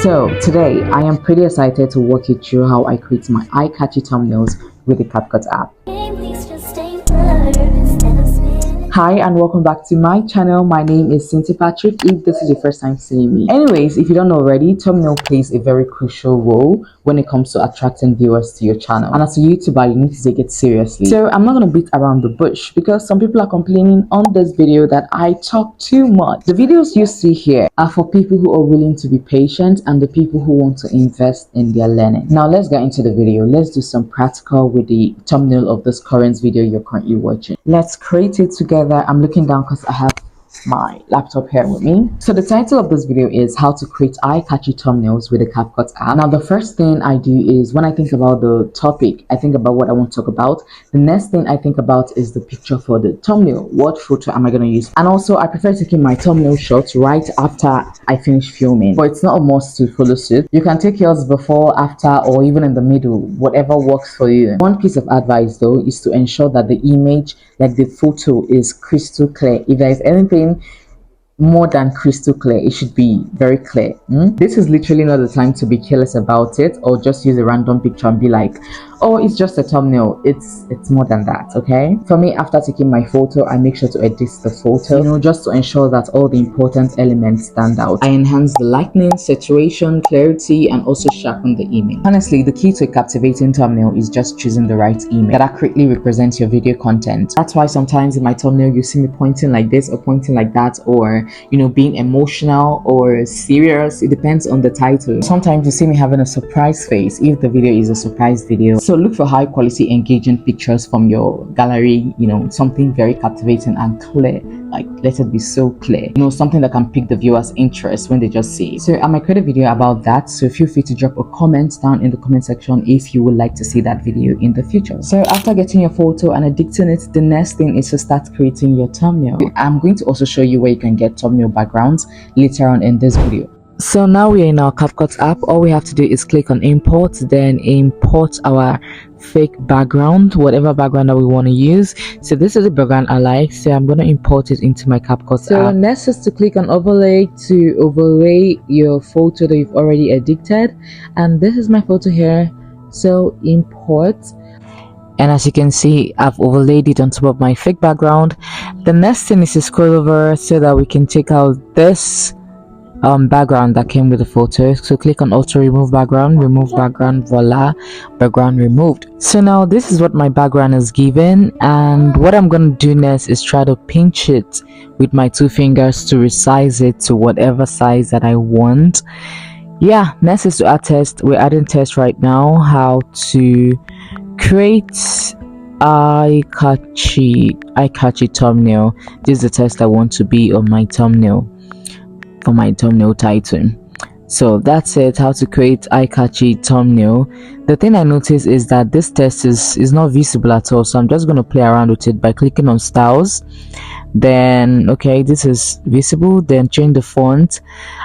So today I am pretty excited to walk you through how I create my eye-catchy thumbnails with the CapCut app. Hi and welcome back to my channel. My name is Cynthia Patrick if this is your first time seeing me. Anyways, if you don't know already, thumbnail plays a very crucial role when it comes to attracting viewers to your channel. And as a YouTuber, you need to take it seriously. So I'm not going to beat around the bush because some people are complaining on this video that I talk too much. The videos you see here are for people who are willing to be patient and the people who want to invest in their learning. Now let's get into the video. Let's do some practical with the thumbnail of this current video you're currently watching. Let's create it together. I'm looking down because I have my laptop here with me. So the title of this video is how to create eye-catchy thumbnails with the CapCut app. Now the first thing I do is when I think about the topic, I think about what I want to talk about. The next thing I think about is the picture for the thumbnail. What photo am I going to use? And also I prefer taking my thumbnail shots right after I finish filming, but it's not a must to follow suit. You can take yours before, after, or even in the middle, whatever works for you. One piece of advice though is to ensure that the image, like the photo, is crystal clear. If there is anything more than crystal clear, it should be very clear. This is literally not the time to be careless about it or just use a random picture and be like, oh, it's just a thumbnail. It's more than that. Okay, for me, after taking my photo, I make sure to edit the photo, just to ensure that all the important elements stand out. I enhance the lightning, saturation, clarity, and also sharpen the image. Honestly, the key to a captivating thumbnail is just choosing the right image that accurately represents your video content. That's why sometimes in my thumbnail you see me pointing like this or pointing like that, or being emotional or serious. It depends on the title. Sometimes you see me having a surprise face if the video is a surprise video. So look for high quality engaging pictures from your gallery, something very captivating and clear. Like, let it be so clear, something that can pique the viewer's interest when they just see it. So I might create a video about that, so feel free to drop a comment down in the comment section if you would like to see that video in the future. So after getting your photo and editing it, the next thing is to start creating your thumbnail. I'm going to also show you where you can get thumbnail backgrounds later on in this video. So now we're in our CapCut app. All we have to do is click on import, then import our fake background, whatever background that we want to use. So this is the background I like, so I'm going to import it into my CapCut app. So next is to click on overlay to overlay your photo that you've already edited, and this is my photo here. So import, and as you can see, I've overlaid it on top of my fake background. The next thing is to scroll over so that we can take out this background that came with the photo. So click on auto remove background, voila, background removed. So now this is what my background is given, and what I'm going to do next is try to pinch it with my two fingers to resize it to whatever size that I want. Yeah, next is to add text. We're adding text right now, how to create eye-catchy thumbnail. This is the text I want to be on my thumbnail for my thumbnail title. So that's it, how to create eye-catchy thumbnail. The thing I noticed is that this text is not visible at all, so I'm just going to play around with it by clicking on styles. Then okay, this is visible. Then change the font.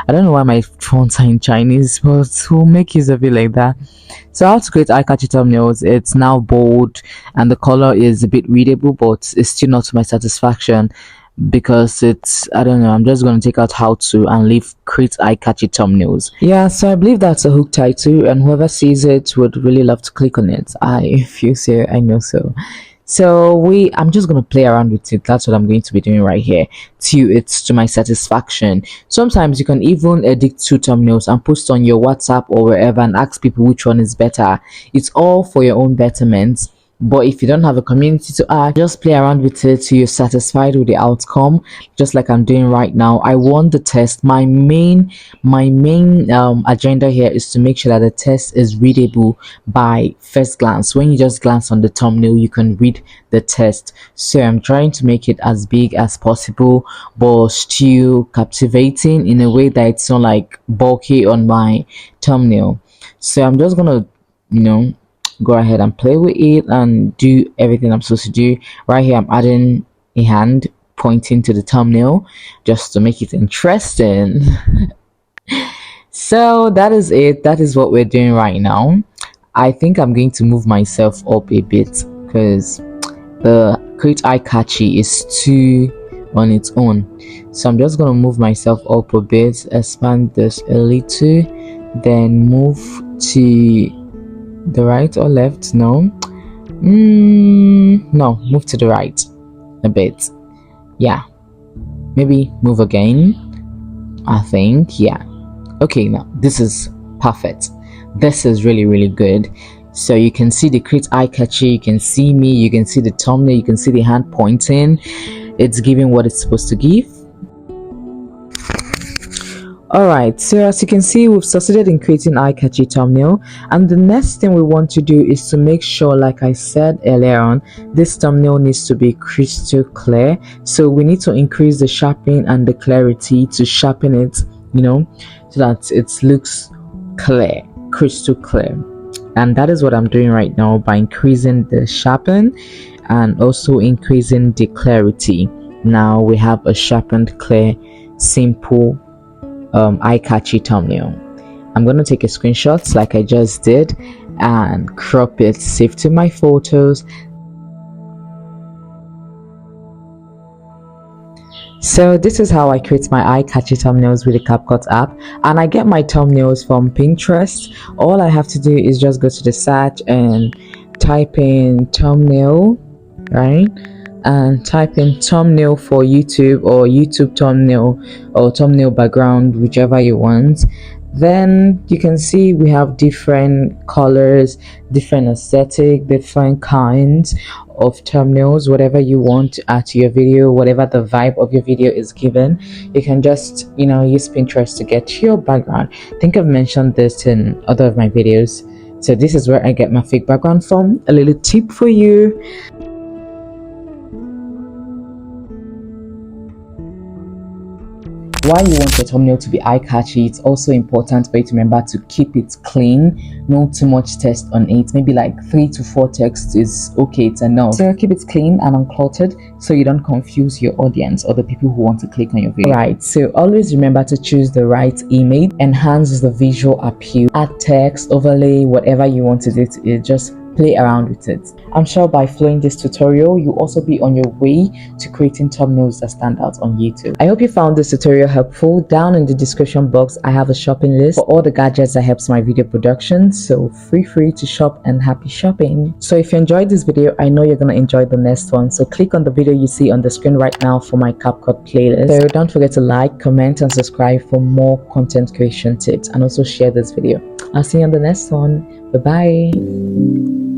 I don't know why my fonts are in Chinese, but we'll make use of it like that. So how to create eye-catchy thumbnails. It's now bold and the color is a bit readable, but it's still not to my satisfaction because it's, I don't know, I'm just going to take out how to and leave create eye-catchy thumbnails. Yeah, so I believe that's a hook title and whoever sees it would really love to click on it. I feel so, I know so. So I'm just going to play around with it. That's what I'm going to be doing right here till it's to my satisfaction. Sometimes you can even edit two thumbnails and post on your WhatsApp or wherever and ask people which one is better. It's all for your own betterment. But if you don't have a community to add, just play around with it till you're satisfied with the outcome, just like I'm doing right now. I want the test. My main agenda here is to make sure that the test is readable by first glance. When you just glance on the thumbnail, you can read the test. So I'm trying to make it as big as possible, but still captivating in a way that it's not like bulky on my thumbnail. So I'm just gonna, go ahead and play with it and do everything I'm supposed to do. Right here, I'm adding a hand pointing to the thumbnail just to make it interesting. So that is it. That is what we're doing right now. I think I'm going to move myself up a bit because the create eye catchy is too on its own. So I'm just going to move myself up a bit, expand this a little, then move to the right or left. No, no, move to the right a bit. Yeah, maybe move again. I think, yeah. Okay, now this is perfect. This is really good. So you can see the create eye catchy, you can see me, you can see the thumbnail, you can see the hand pointing. It's giving what it's supposed to give. Alright, so as you can see, we've succeeded in creating eye-catchy thumbnail, and the next thing we want to do is to make sure, like I said earlier on, this thumbnail needs to be crystal clear. So we need to increase the sharpening and the clarity to sharpen it, so that it looks clear, crystal clear. And that is what I'm doing right now by increasing the sharpen and also increasing the clarity. Now we have a sharpened, clear, simple eye-catchy thumbnail. I'm going to take a screenshot like I just did and crop it, save to my photos. So this is how I create my eye-catchy thumbnails with the CapCut app, and I get my thumbnails from Pinterest. All I have to do is just go to the search and type in thumbnail, right? And type in thumbnail for YouTube, or YouTube thumbnail, or thumbnail background, whichever you want. Then you can see we have different colors, different aesthetic, different kinds of thumbnails. Whatever you want to add to your video, whatever the vibe of your video is given, you can just use Pinterest to get your background. I think I've mentioned this in other of my videos. So this is where I get my fake background from. A little tip for you. While you want your thumbnail to be eye-catchy, it's also important for you to remember to keep it clean. No too much text on it. Maybe like 3 to 4 texts is okay, it's enough. So keep it clean and uncluttered so you don't confuse your audience or the people who want to click on your video. Right, so always remember to choose the right image. Enhances the visual appeal. Add text, overlay, whatever you want to do to it. Just play around with it. I'm sure by following this tutorial, you'll also be on your way to creating thumbnails that stand out on YouTube. I hope you found this tutorial helpful. Down in the description box, I have a shopping list for all the gadgets that helps my video production, so feel free to shop and happy shopping. So if you enjoyed this video, I know you're gonna enjoy the next one, so click on the video you see on the screen right now for my CapCut playlist. So don't forget to like, comment, and subscribe for more content creation tips, and also share this video. I'll see you on the next one. Bye bye.